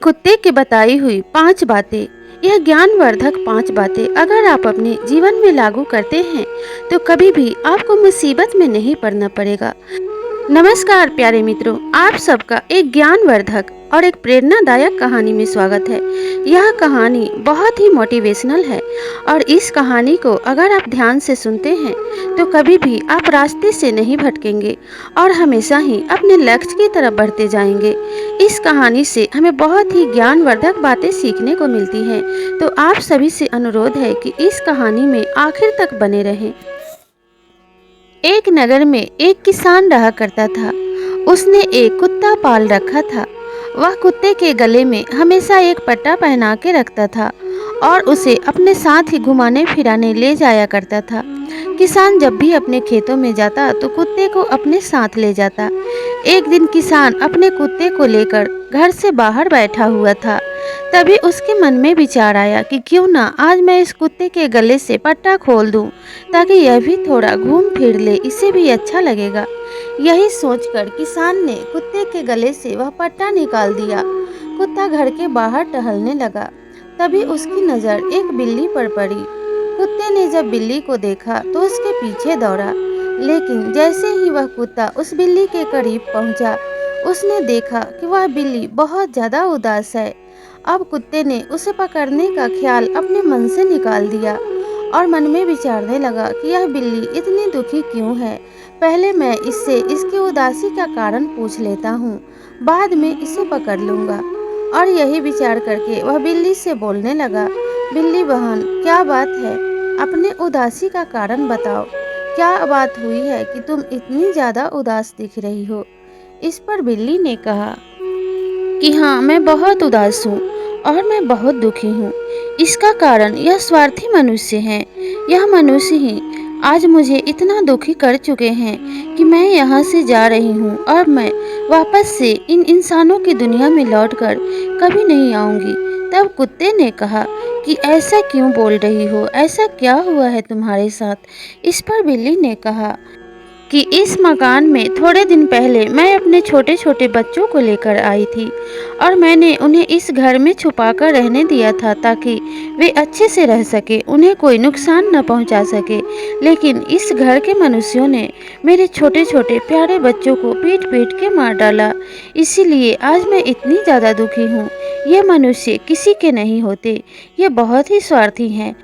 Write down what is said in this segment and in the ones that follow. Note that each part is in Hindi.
कुत्ते की बताई हुई 5 बातें। यह ज्ञानवर्धक 5 बातें अगर आप अपने जीवन में लागू करते हैं तो कभी भी आपको मुसीबत में नहीं पड़ना पड़ेगा। नमस्कार प्यारे मित्रों, आप सबका एक ज्ञानवर्धक और एक प्रेरणादायक कहानी में स्वागत है। यह कहानी बहुत ही मोटिवेशनल है और इस कहानी को अगर आप ध्यान से सुनते हैं तो कभी भी आप रास्ते से नहीं भटकेंगे और हमेशा ही अपने लक्ष्य की तरफ बढ़ते जाएंगे। इस कहानी से हमें बहुत ही ज्ञानवर्धक बातें सीखने को मिलती हैं, तो आप सभी से अनुरोध है कि इस कहानी में आखिर तक बने रहें। एक नगर में एक किसान रहा करता था। उसने एक कुत्ता पाल रखा था। वह कुत्ते के गले में हमेशा एक पट्टा पहना के रखता था और उसे अपने साथ ही घुमाने फिराने ले जाया करता था। किसान जब भी अपने खेतों में जाता तो कुत्ते को अपने साथ ले जाता। एक दिन किसान अपने कुत्ते को लेकर घर से बाहर बैठा हुआ था। तभी उसके मन में विचार आया कि क्यों ना आज मैं इस कुत्ते के गले से पट्टा खोल दूं, ताकि यह भी थोड़ा घूम फिर ले, इसे भी अच्छा लगेगा। यही सोचकर किसान ने कुत्ते के गले से वह पट्टा निकाल दिया। कुत्ता घर के बाहर टहलने लगा। तभी उसकी नज़र एक बिल्ली पर पड़ी। कुत्ते ने जब बिल्ली को देखा तो उसके पीछे दौड़ा, लेकिन जैसे ही वह कुत्ता उस बिल्ली के करीब पहुंचा, उसने देखा कि वह बिल्ली बहुत ज़्यादा उदास है। अब कुत्ते ने उसे पकड़ने का ख्याल अपने मन से निकाल दिया और मन में विचारने लगा कि यह बिल्ली इतनी दुखी क्यों है। पहले मैं इससे इसकी उदासी का कारण पूछ लेता हूँ, बाद में इसे पकड़ लूँगा। और यही विचार करके वह बिल्ली से बोलने लगा, बिल्ली बहन, क्या बात है? अपने उदासी का कारण बताओ। क्या बात हुई है कि तुम इतनी ज़्यादा उदास दिख रही हो? इस पर बिल्ली ने कहा कि हाँ, मैं बहुत उदास हूँ और मैं बहुत दुखी हूँ। इसका कारण यह स्वार्थी मनुष्य हैं। यह मनुष्य ही आज मुझे इतना दुखी कर चुके हैं कि मैं यहाँ से जा रही हूँ और मैं वापस से इन इंसानों की दुनिया में लौटकर कभी नहीं आऊँगी। तब कुत्ते ने कहा कि ऐसा क्यों बोल रही हो? ऐसा क्या हुआ है तुम्हारे साथ? इस पर बिल्ली ने कहा कि इस मकान में थोड़े दिन पहले मैं अपने छोटे छोटे बच्चों को लेकर आई थी और मैंने उन्हें इस घर में छुपाकर रहने दिया था ताकि वे अच्छे से रह सके, उन्हें कोई नुकसान न पहुंचा सके। लेकिन इस घर के मनुष्यों ने मेरे छोटे छोटे प्यारे बच्चों को पीट पीट के मार डाला। इसीलिए आज मैं इतनी ज़्यादा दुखी हूँ। ये मनुष्य किसी के नहीं होते, ये बहुत ही स्वार्थी हैं।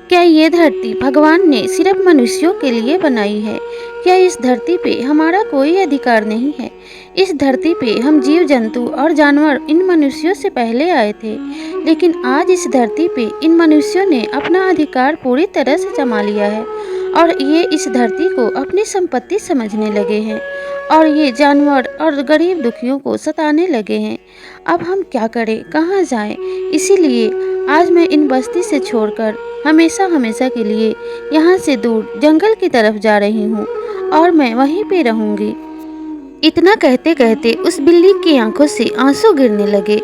क्या ये धरती भगवान ने सिर्फ मनुष्यों के लिए बनाई है? क्या इस धरती पे हमारा कोई अधिकार नहीं है? इस धरती पे हम जीव जंतु और जानवर इन मनुष्यों से पहले आए थे, लेकिन आज इस धरती पे इन मनुष्यों ने अपना अधिकार पूरी तरह से जमा लिया है और ये इस धरती को अपनी संपत्ति समझने लगे हैं और ये जानवर और गरीब दुखियों को सताने लगे हैं। अब हम क्या करें, कहाँ जाएं? इसीलिए आज मैं इन बस्ती से छोड़कर हमेशा हमेशा के लिए यहाँ से दूर जंगल की तरफ जा रही हूँ और मैं वहीं पे रहूँगी। इतना कहते कहते उस बिल्ली की आंखों से आंसू गिरने लगे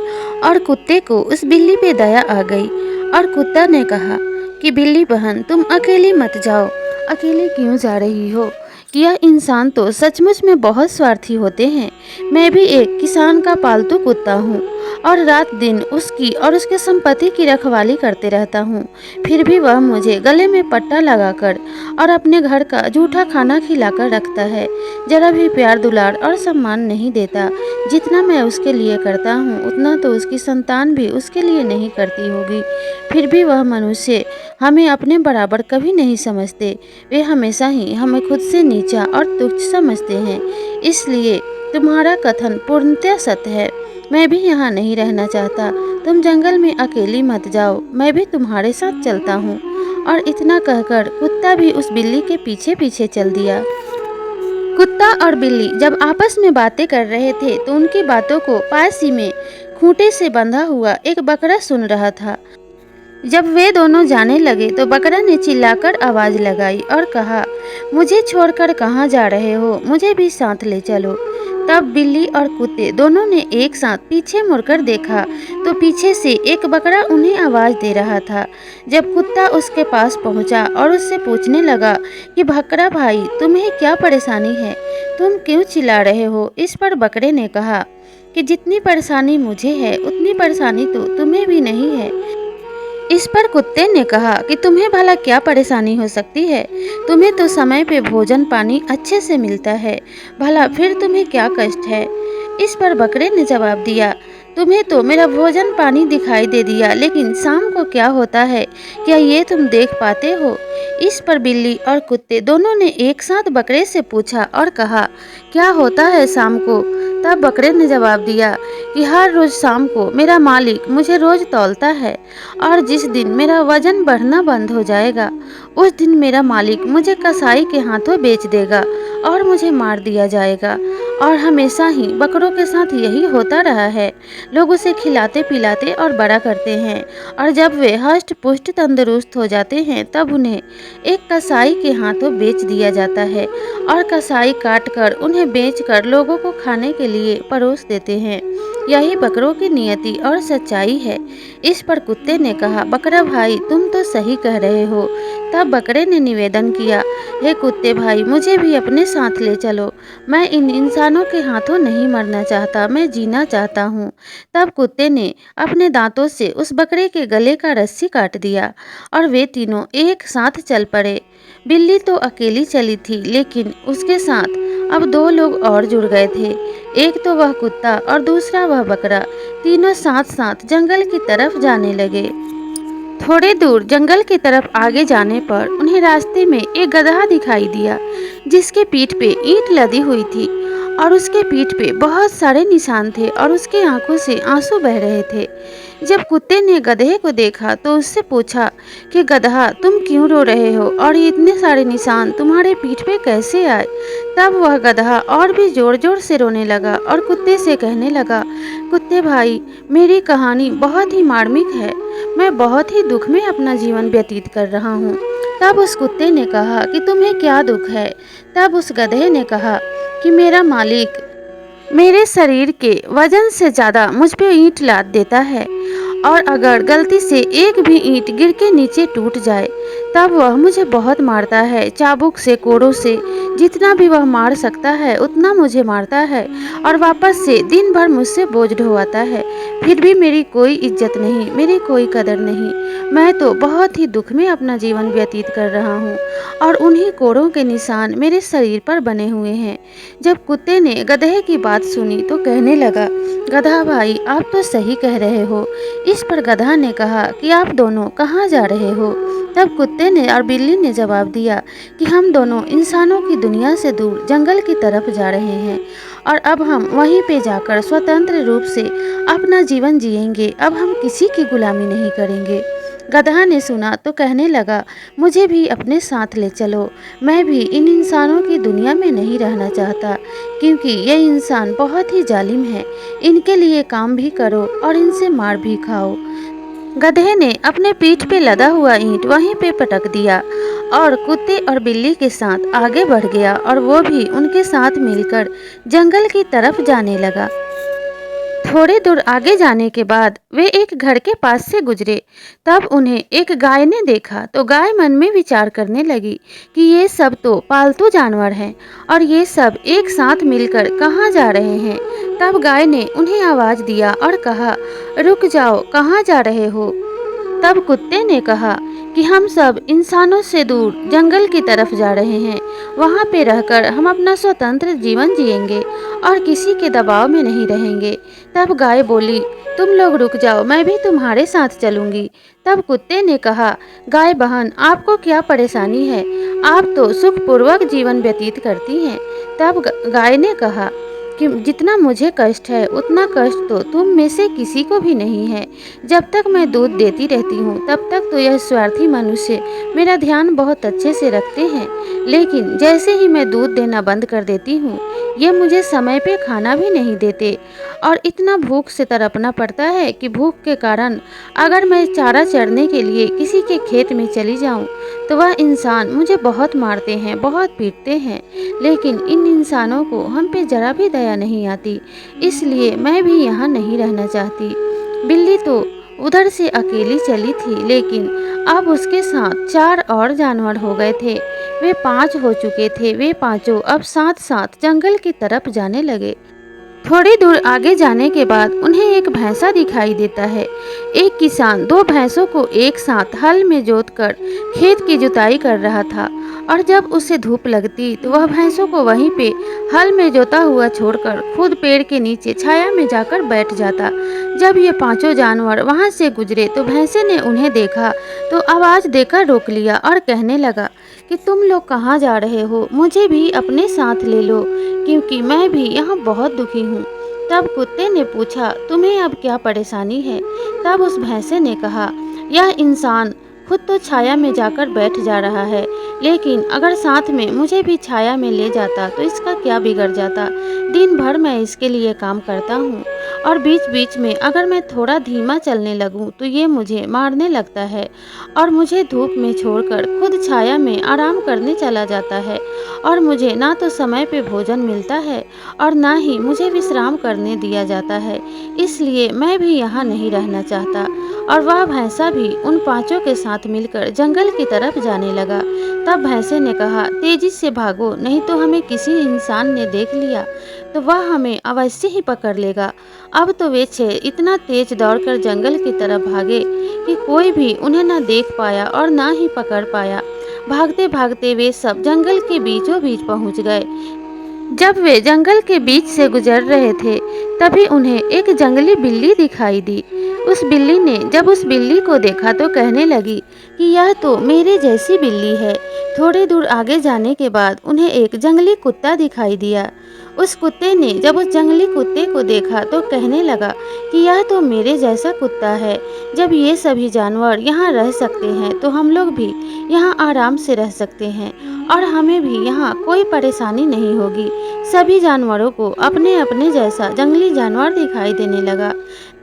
और कुत्ते को उस बिल्ली पे दया आ गई और कुत्ता ने कहा कि बिल्ली बहन, तुम अकेली मत जाओ। अकेले क्यों जा रही हो? कि यह इंसान तो सचमुच में बहुत स्वार्थी होते हैं। मैं भी एक किसान का पालतू कुत्ता हूँ और रात दिन उसकी और उसके संपत्ति की रखवाली करते रहता हूँ। फिर भी वह मुझे गले में पट्टा लगाकर और अपने घर का जूठा खाना खिलाकर रखता है। जरा भी प्यार दुलार और सम्मान नहीं देता। जितना मैं उसके लिए करता हूँ उतना तो उसकी संतान भी उसके लिए नहीं करती होगी। फिर भी वह मनुष्य हमें अपने बराबर कभी नहीं समझते। वे हमेशा ही हमें खुद से नीचा और तुच्छ समझते हैं। इसलिए तुम्हारा कथन पूर्णतः सत्य है। मैं भी यहाँ नहीं रहना चाहता। तुम जंगल में अकेली मत जाओ, मैं भी तुम्हारे साथ चलता हूँ। और इतना कहकर कुत्ता भी उस बिल्ली के पीछे पीछे चल दिया। कुत्ता और बिल्ली जब आपस में बातें कर रहे थे तो उनकी बातों को पास ही में खूंटे से बंधा हुआ एक बकरा सुन रहा था। जब वे दोनों जाने लगे तो बकरा ने चिल्लाकर आवाज लगाई और कहा, मुझे छोड़कर कहाँ जा रहे हो? मुझे भी साथ ले चलो। तब बिल्ली और कुत्ते दोनों ने एक साथ पीछे मुड़कर देखा तो पीछे से एक बकरा उन्हें आवाज दे रहा था। जब कुत्ता उसके पास पहुंचा और उससे पूछने लगा कि बकरा भाई, तुम्हें क्या परेशानी है? तुम क्यों चिल्ला रहे हो? इस पर बकरे ने कहा कि जितनी परेशानी मुझे है उतनी परेशानी तो तुम्हें भी नहीं है। इस पर कुत्ते ने कहा कि तुम्हें भला क्या परेशानी हो सकती है? तुम्हें तो समय पे भोजन पानी अच्छे से मिलता है, भला फिर तुम्हें क्या कष्ट है? इस पर बकरे ने जवाब दिया, तुम्हें तो मेरा भोजन पानी दिखाई दे दिया, लेकिन शाम को क्या होता है, क्या ये तुम देख पाते हो? इस पर बिल्ली और कुत्ते दोनों ने एक साथ बकरे से पूछा और कहा, क्या होता है शाम को? तब बकरे ने जवाब दिया कि हर रोज शाम को मेरा मालिक मुझे रोज तौलता है, और जिस दिन मेरा वजन बढ़ना बंद हो जाएगा उस दिन मेरा मालिक मुझे कसाई के हाथों बेच देगा और मुझे मार दिया जाएगा। और हमेशा ही बकरों के साथ यही होता रहा है। लोग उसे खिलाते पिलाते और बड़ा करते हैं, और जब वे हष्ट पुष्ट तंदुरुस्त हो जाते हैं तब उन्हें एक कसाई के हाथों बेच दिया जाता है, और कसाई काट कर उन्हें बेचकर लोगों को खाने के लिए परोस देते हैं। यही बकरों की नियति और सच्चाई है। इस पर कुत्ते ने कहा, बकरा भाई तुम तो सही कह रहे हो। तब बकरे ने निवेदन किया, हे कुत्ते भाई मुझे भी अपने साथ ले चलो, मैं इन इंसानों के हाथों नहीं मरना चाहता, मैं जीना चाहता हूँ। तब कुत्ते ने अपने दांतों से उस बकरे के गले का रस्सी काट दिया और वे तीनों एक साथ चल पड़े। बिल्ली तो अकेली चली थी, लेकिन उसके साथ अब दो लोग और जुड़ गए थे। एक तो वह कुत्ता और दूसरा वह बकरा। तीनों साथ साथ जंगल की तरफ जाने लगे। थोड़े दूर जंगल की तरफ आगे जाने पर उन्हें रास्ते में एक गधा दिखाई दिया, जिसके पीठ पे ईंट लदी हुई थी और उसके पीठ पे बहुत सारे निशान थे और उसके आंखों से आंसू बह रहे थे। जब कुत्ते ने गधे को देखा तो उससे पूछा कि गधा तुम क्यों रो रहे हो और ये इतने सारे निशान तुम्हारे पीठ पे कैसे आए? तब वह गधा और भी जोर जोर से रोने लगा और कुत्ते से कहने लगा, कुत्ते भाई मेरी कहानी बहुत ही मार्मिक है, मैं बहुत ही दुख में अपना जीवन व्यतीत कर रहा हूँ। तब उस कुत्ते ने कहा कि तुम्हें क्या दुख है? तब उस गधे ने कहा कि मेरा मालिक मेरे शरीर के वजन से ज़्यादा मुझ पे ईंट लाद देता है, और अगर गलती से एक भी ईंट गिर के नीचे टूट जाए तब वह मुझे बहुत मारता है, चाबुक से कोड़ों से जितना भी वह मार सकता है उतना मुझे मारता है और वापस से दिन भर मुझसे बोझ ढोवाता है। फिर भी मेरी कोई इज्जत नहीं, मेरी कोई कदर नहीं। मैं तो बहुत ही दुख में अपना जीवन व्यतीत कर रहा हूँ और उन्हीं कोड़ों के निशान मेरे शरीर पर बने हुए हैं। जब कुत्ते ने गधे की बात सुनी तो कहने लगा, गधा भाई आप तो सही कह रहे हो। इस पर गधा ने कहा कि आप दोनों कहाँ जा रहे हो? तब कुत्ते ने और बिल्ली ने जवाब दिया कि हम दोनों इंसानों की दुनिया से दूर जंगल की तरफ जा रहे हैं, और अब हम वहीं पे जाकर स्वतंत्र रूप से अपना जीवन जिएंगे। अब हम किसी की गुलामी नहीं करेंगे। गधा ने सुना तो कहने लगा, मुझे भी अपने साथ ले चलो, मैं भी इन इंसानों की दुनिया में नहीं रहना चाहता, क्योंकि ये इंसान बहुत ही जालिम है। इनके लिए काम भी करो और इनसे मार भी खाओ। गधे ने अपने पीठ पे लदा हुआ ईंट वहीं पे पटक दिया और कुत्ते और बिल्ली के साथ आगे बढ़ गया, और वो भी उनके साथ मिलकर जंगल की तरफ जाने लगा। थोड़े दूर आगे जाने के बाद वे एक घर के पास से गुजरे। तब उन्हें एक गाय ने देखा तो गाय मन में विचार करने लगी कि ये सब तो पालतू जानवर हैं और ये सब एक साथ मिलकर कहाँ जा रहे हैं। तब गाय ने उन्हें आवाज़ दिया और कहा, रुक जाओ, कहाँ जा रहे हो? तब कुत्ते ने कहा कि हम सब इंसानों से दूर जंगल की तरफ जा रहे हैं, वहाँ पे रहकर हम अपना स्वतंत्र जीवन जिएंगे और किसी के दबाव में नहीं रहेंगे। तब गाय बोली, तुम लोग रुक जाओ, मैं भी तुम्हारे साथ चलूंगी। तब कुत्ते ने कहा, गाय बहन आपको क्या परेशानी है, आप तो सुखपूर्वक जीवन व्यतीत करती हैं। तब गाय ने कहा कि जितना मुझे कष्ट है उतना कष्ट तो तुम में से किसी को भी नहीं है। जब तक मैं दूध देती रहती हूँ तब तक तो यह स्वार्थी मनुष्य मेरा ध्यान बहुत अच्छे से रखते हैं, लेकिन जैसे ही मैं दूध देना बंद कर देती हूँ ये मुझे समय पे खाना भी नहीं देते, और इतना भूख से तड़पना पड़ता है कि भूख के कारण अगर मैं चारा चरने के लिए किसी के खेत में चली जाऊँ तो वह इंसान मुझे बहुत मारते हैं, बहुत पीटते हैं। लेकिन इन इंसानों को हम पे जरा भी दया नहीं आती, इसलिए मैं भी यहाँ नहीं रहना चाहती। बिल्ली तो उधर से अकेली चली थी, लेकिन अब उसके साथ 4 और जानवर हो गए थे। वे 5 हो चुके थे। वे पांचों अब साथ साथ जंगल की तरफ जाने लगे। थोड़ी दूर आगे जाने के बाद उन्हें एक भैंसा दिखाई देता है। एक किसान दो भैंसों को एक साथ हल में जोतकर खेत की जुताई कर रहा था और जब उसे धूप लगती तो वह भैंसों को वहीं पे हल में जोता हुआ छोड़कर खुद पेड़ के नीचे छाया में जाकर बैठ जाता। जब ये पांचों जानवर वहां से गुजरे तो भैंसे ने उन्हें देखा तो आवाज देकर रोक लिया और कहने लगा कि तुम लोग कहाँ जा रहे हो, मुझे भी अपने साथ ले लो क्योंकि मैं भी यहाँ बहुत दुखी हूँ। तब कुत्ते ने पूछा, तुम्हें अब क्या परेशानी है? तब उस भैंसे ने कहा, यह इंसान खुद तो छाया में जाकर बैठ जा रहा है, लेकिन अगर साथ में मुझे भी छाया में ले जाता तो इसका क्या बिगड़ जाता। दिन भर मैं इसके लिए काम करता हूँ और बीच बीच में अगर मैं थोड़ा धीमा चलने लगूं तो ये मुझे मारने लगता है और मुझे धूप में छोड़कर खुद छाया में आराम करने चला जाता है और मुझे ना तो समय पे भोजन मिलता है और ना ही मुझे विश्राम करने दिया जाता है। इसलिए मैं भी यहाँ नहीं रहना चाहता। और वह भैंसा भी उन पांचों के साथ मिलकर जंगल की तरफ जाने लगा। तब भैंसे ने कहा, तेजी से भागो, नहीं तो हमें किसी इंसान ने देख लिया तो वह हमें अवश्य ही पकड़ लेगा। अब तो वे छह इतना तेज दौड़कर जंगल की तरफ भागे कि कोई भी उन्हें न देख पाया और ना ही पकड़ पाया। भागते भागते वे सब जंगल के बीचों बीच पहुंच गए। जब वे जंगल के बीच से गुजर रहे थे तभी उन्हें एक जंगली बिल्ली दिखाई दी। उस बिल्ली ने जब उस बिल्ली को देखा तो कहने लगी कि यह तो मेरे जैसी बिल्ली है। थोड़ी दूर आगे जाने के बाद उन्हें एक जंगली कुत्ता दिखाई दिया। उस कुत्ते ने जब उस जंगली कुत्ते को देखा तो कहने लगा कि यह तो मेरे जैसा कुत्ता है। जब ये सभी जानवर यहाँ रह सकते हैं तो हम लोग भी यहाँ आराम से रह सकते हैं और हमें भी यहाँ कोई परेशानी नहीं होगी। सभी जानवरों को अपने अपने जैसा जंगली जानवर दिखाई देने लगा।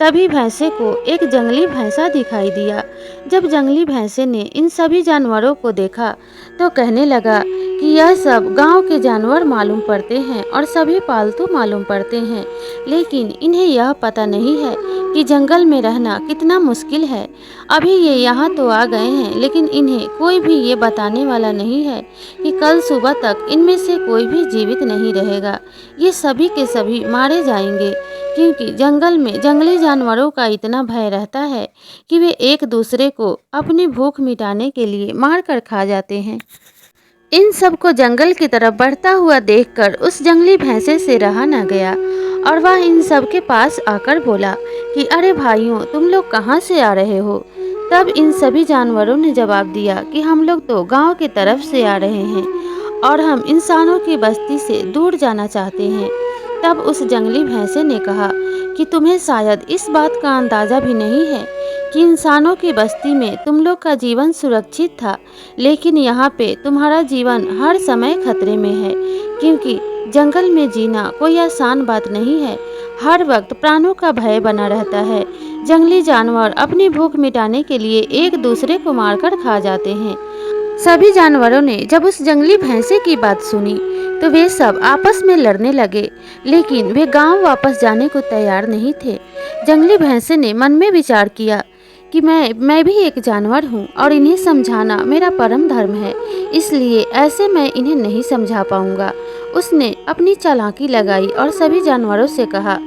तभी भैंसे को एक जंगली भैंसा दिखाई दिया। जब जंगली भैंसे ने इन सभी जानवरों को देखा तो कहने लगा कि यह सब गांव के जानवर मालूम पड़ते हैं और सभी पालतू मालूम पड़ते हैं, लेकिन इन्हें यह पता नहीं है कि जंगल में रहना कितना मुश्किल है। अभी ये यहाँ तो आ गए हैं, लेकिन इन्हें कोई भी ये बताने वाला नहीं है कि कल सुबह तक इनमें से कोई भी जीवित नहीं रहेगा। ये सभी के सभी मारे जाएंगे, क्योंकि जंगल में जंगली जानवरों का इतना भय रहता है कि वे एक दूसरे को अपनी भूख मिटाने के लिए मार कर खा जाते हैं। इन सब को जंगल की तरफ बढ़ता हुआ देखकर उस जंगली भैंसे से रहा न गया और वह इन सब के पास आकर बोला कि अरे भाइयों, तुम लोग कहाँ से आ रहे हो? तब इन सभी जानवरों ने जवाब दिया कि हम लोग तो गांव की तरफ से आ रहे हैं और हम इंसानों की बस्ती से दूर जाना चाहते हैं। तब उस जंगली भैंसे ने कहा कि तुम्हें शायद इस बात का अंदाजा भी नहीं है कि इंसानों की बस्ती में तुम लोग का जीवन सुरक्षित था, लेकिन यहाँ पे तुम्हारा जीवन हर समय खतरे में है, क्योंकि जंगल में जीना कोई आसान बात नहीं है। हर वक्त प्राणों का भय बना रहता है। जंगली जानवर अपनी भूख मिटाने के लिए एक दूसरे को मारकर खा जाते हैं। सभी जानवरों ने जब उस जंगली भैंसे की बात सुनी तो वे सब आपस में लड़ने लगे, लेकिन वे गांव वापस जाने को तैयार नहीं थे। जंगली भैंसे ने मन में विचार किया कि मैं भी एक जानवर हूँ और इन्हें समझाना मेरा परम धर्म है, इसलिए ऐसे मैं इन्हें नहीं समझा पाऊंगा। उसने अपनी चालाकी लगाई और सभी जानवरों से कहा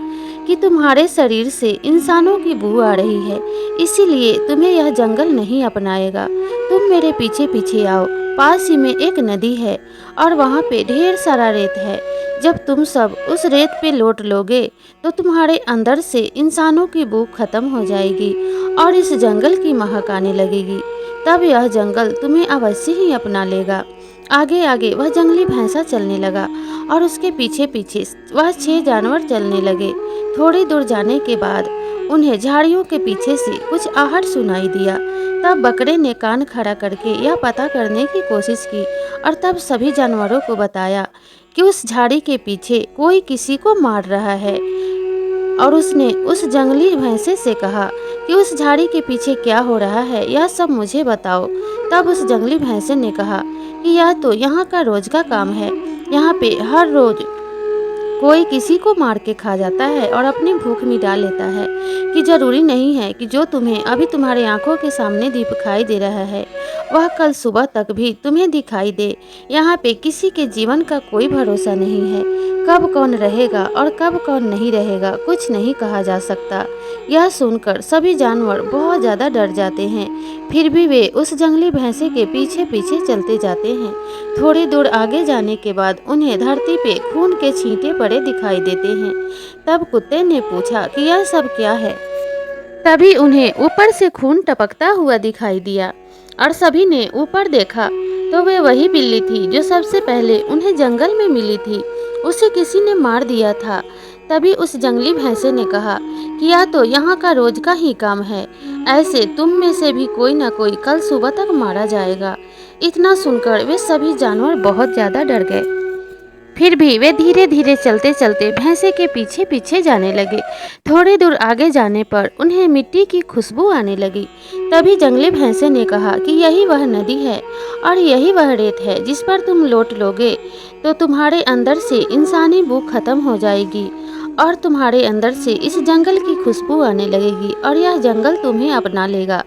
कि तुम्हारे शरीर से इंसानों की बू आ रही है, इसीलिए तुम्हें यह जंगल नहीं अपनाएगा। तुम मेरे पीछे पीछे आओ। पास ही में एक नदी है और वहाँ पे ढेर सारा रेत है। जब तुम सब उस रेत पे लौट लोगे तो तुम्हारे अंदर से इंसानों की भूख खत्म हो जाएगी और इस जंगल की महक आने लगेगी। तब यह जंगल तुम्हें अवश्य ही अपना लेगा। आगे आगे वह जंगली भैंसा चलने लगा और उसके पीछे पीछे वह 6 जानवर चलने लगे। थोड़ी दूर जाने के बाद उन्हें झाड़ियों के पीछे से कुछ आहट सुनाई दिया। तब बकरे ने कान खड़ा करके यह पता करने की कोशिश की और तब सभी जानवरों को बताया कि उस झाड़ी के पीछे कोई किसी को मार रहा है। और उसने उस जंगली भैंसे से कहा कि उस झाड़ी के पीछे क्या हो रहा है, यह सब मुझे बताओ। तब उस जंगली भैंसे ने कहा कि यह तो यहाँ का रोज का काम है। यहाँ पे हर रोज कोई किसी को मार के खा जाता है और अपनी भूख मिटा लेता है, कि जरूरी नहीं है कि जो तुम्हें अभी तुम्हारी आंखों के सामने दिखाई दे रहा है वह कल सुबह तक भी तुम्हें दिखाई दे। यहाँ पे किसी के जीवन का कोई भरोसा नहीं है। कब कौन रहेगा और कब कौन नहीं रहेगा कुछ नहीं कहा जा सकता। यह सुनकर सभी जानवर बहुत ज़्यादा डर जाते हैं। फिर भी वे उस जंगली भैंसे के पीछे पीछे चलते जाते हैं। थोड़ी दूर आगे जाने के बाद उन्हें धरती पे खून के छींटे पड़े दिखाई देते हैं। तब कुत्ते ने पूछा कि यह सब क्या है। तभी उन्हें ऊपर से खून टपकता हुआ दिखाई दिया और सभी ने ऊपर देखा तो वे वही बिल्ली थी जो सबसे पहले उन्हें जंगल में मिली थी। उसे किसी ने मार दिया था। तभी उस जंगली भैंसे ने कहा कि यह तो यहाँ का रोज का ही काम है, ऐसे तुम में से भी कोई न कोई कल सुबह तक मारा जाएगा। इतना सुनकर वे सभी जानवर बहुत ज्यादा डर गए। फिर भी वे धीरे धीरे चलते चलते भैंसे के पीछे पीछे जाने लगे। थोड़ी दूर आगे जाने पर उन्हें मिट्टी की खुशबू आने लगी। तभी जंगली भैंसे ने कहा कि यही वह नदी है और यही वह रेत है जिस पर तुम लौट लोगे तो तुम्हारे अंदर से इंसानी भूख खत्म हो जाएगी और तुम्हारे अंदर से इस जंगल की खुशबू आने लगेगी और यह जंगल तुम्हें अपना लेगा।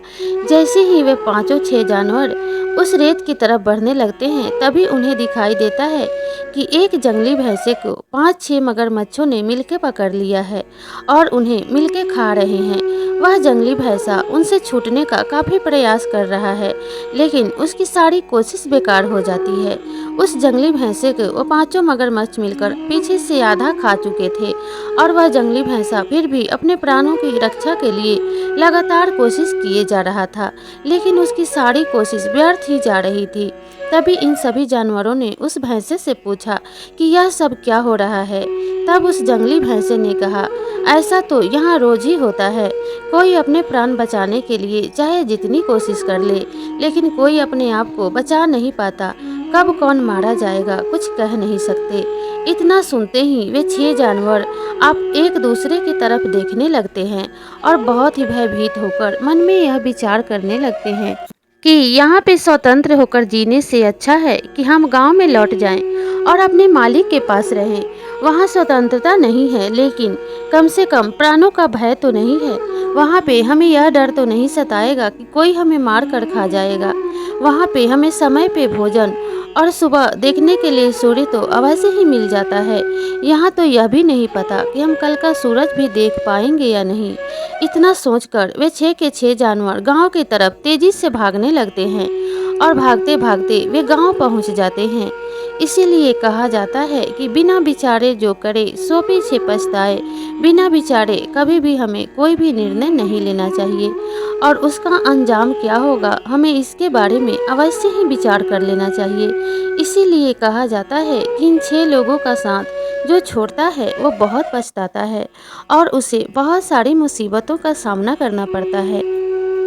जैसे ही वे पांचों 6 जानवर उस रेत की तरफ बढ़ने लगते हैं तभी उन्हें दिखाई देता है कि एक जंगली भैंसे को 5-6 मगरमच्छों ने मिलकर पकड़ लिया है और उन्हें मिलके खा रहे हैं। वह जंगली भैंसा उनसे छूटने का काफी प्रयास कर रहा है लेकिन उसकी सारी कोशिश बेकार हो जाती है। उस जंगली भैंसे को वो 5 मगरमच्छ मिलकर पीछे से आधा खा चुके थे और वह जंगली भैंसा फिर भी अपने प्राणों की रक्षा के लिए लगातार कोशिश किए जा रहा था लेकिन उसकी सारी कोशिश व्यर्थ ही जा रही थी। तभी इन सभी जानवरों ने उस भैंसे से पूछा कि यह सब क्या हो रहा है। तब उस जंगली भैंसे ने कहा, ऐसा तो यहाँ रोज ही होता है। कोई अपने प्राण बचाने के लिए चाहे जितनी कोशिश कर ले लेकिन कोई अपने आप को बचा नहीं पाता। कब कौन मारा जाएगा कुछ कह नहीं सकते। इतना सुनते ही वे 6 जानवर आप एक दूसरे की तरफ देखने लगते हैं और बहुत ही भयभीत होकर मन में यह विचार करने लगते हैं कि यहाँ पे स्वतंत्र होकर जीने से अच्छा है कि हम गांव में लौट जाएं और अपने मालिक के पास रहें। वहाँ स्वतंत्रता नहीं है लेकिन कम से कम प्राणों का भय तो नहीं है। वहाँ पे हमें यह डर तो नहीं सताएगा कि कोई हमें मार कर खा जाएगा। वहाँ पे हमें समय पे भोजन और सुबह देखने के लिए सूर्य तो अवश्य ही मिल जाता है। यहाँ तो यह भी नहीं पता कि हम कल का सूरज भी देख पाएंगे या नहीं। इतना सोचकर वे 6 के 6 जानवर गांव की तरफ तेजी से भागने लगते हैं और भागते भागते वे गांव पहुंच जाते हैं। इसीलिए कहा जाता है कि बिना विचारे जो करे सो पीछे पछताए। बिना विचारे कभी भी हमें कोई भी निर्णय नहीं लेना चाहिए और उसका अंजाम क्या होगा हमें इसके बारे में अवश्य ही विचार कर लेना चाहिए। इसीलिए कहा जाता है कि इन 6 लोगों का साथ जो छोड़ता है वो बहुत पछताता है और उसे बहुत सारी मुसीबतों का सामना करना पड़ता है।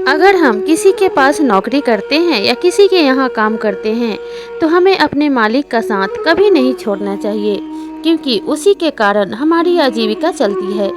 अगर हम किसी के पास नौकरी करते हैं या किसी के यहाँ काम करते हैं तो हमें अपने मालिक का साथ कभी नहीं छोड़ना चाहिए क्योंकि उसी के कारण हमारी आजीविका चलती है,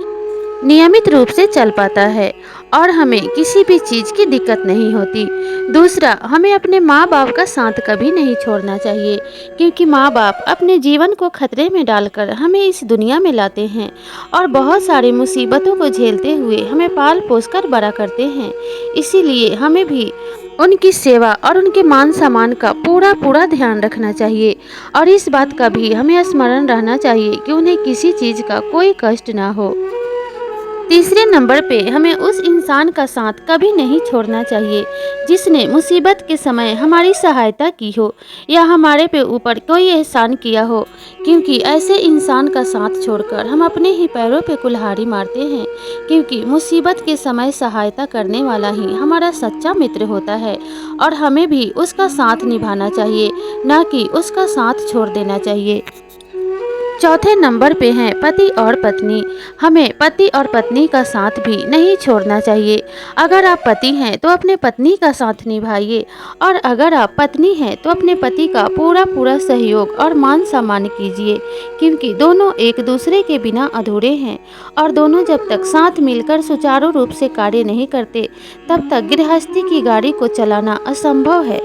नियमित रूप से चल पाता है और हमें किसी भी चीज़ की दिक्कत नहीं होती। दूसरा, हमें अपने माँ बाप का साथ कभी नहीं छोड़ना चाहिए क्योंकि माँ बाप अपने जीवन को खतरे में डालकर हमें इस दुनिया में लाते हैं और बहुत सारी मुसीबतों को झेलते हुए हमें पाल पोस कर बड़ा करते हैं। इसीलिए हमें भी उनकी सेवा और उनके मान सम्मान का पूरा ध्यान रखना चाहिए और इस बात का भी हमें स्मरण रहना चाहिए कि उन्हें किसी चीज़ का कोई कष्ट ना हो। तीसरे नंबर पे हमें उस इंसान का साथ कभी नहीं छोड़ना चाहिए जिसने मुसीबत के समय हमारी सहायता की हो या हमारे पे ऊपर कोई एहसान किया हो, क्योंकि ऐसे इंसान का साथ छोड़कर हम अपने ही पैरों पे कुल्हाड़ी मारते हैं। क्योंकि मुसीबत के समय सहायता करने वाला ही हमारा सच्चा मित्र होता है और हमें भी उसका साथ निभाना चाहिए, ना कि उसका साथ छोड़ देना चाहिए। चौथे नंबर पे हैं पति और पत्नी। हमें पति और पत्नी का साथ भी नहीं छोड़ना चाहिए। अगर आप पति हैं तो अपने पत्नी का साथ निभाइए और अगर आप पत्नी हैं तो अपने पति का पूरा सहयोग और मान सम्मान कीजिए क्योंकि दोनों एक दूसरे के बिना अधूरे हैं और दोनों जब तक साथ मिलकर सुचारू रूप से कार्य नहीं करते तब तक गृहस्थी की गाड़ी को चलाना असंभव है।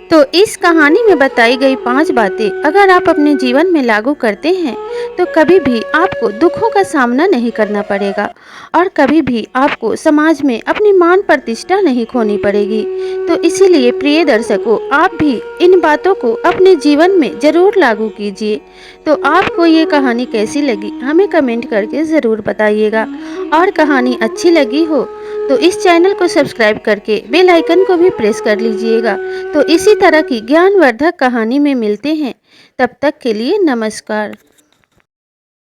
तो इस कहानी में बताई गई 5 बातें अगर आप अपने जीवन में लागू करते हैं तो कभी भी आपको दुखों का सामना नहीं करना पड़ेगा और कभी भी आपको समाज में अपनी मान प्रतिष्ठा नहीं खोनी पड़ेगी। तो इसीलिए प्रिय दर्शकों, आप भी इन बातों को अपने जीवन में ज़रूर लागू कीजिए। तो आपको ये कहानी कैसी लगी हमें कमेंट करके ज़रूर बताइएगा, और कहानी अच्छी लगी हो तो इस चैनल को सब्सक्राइब करके बेल आइकन को भी प्रेस कर लीजिएगा। तो इसी तरह की ज्ञानवर्धक कहानी में मिलते हैं। तब तक के लिए नमस्कार।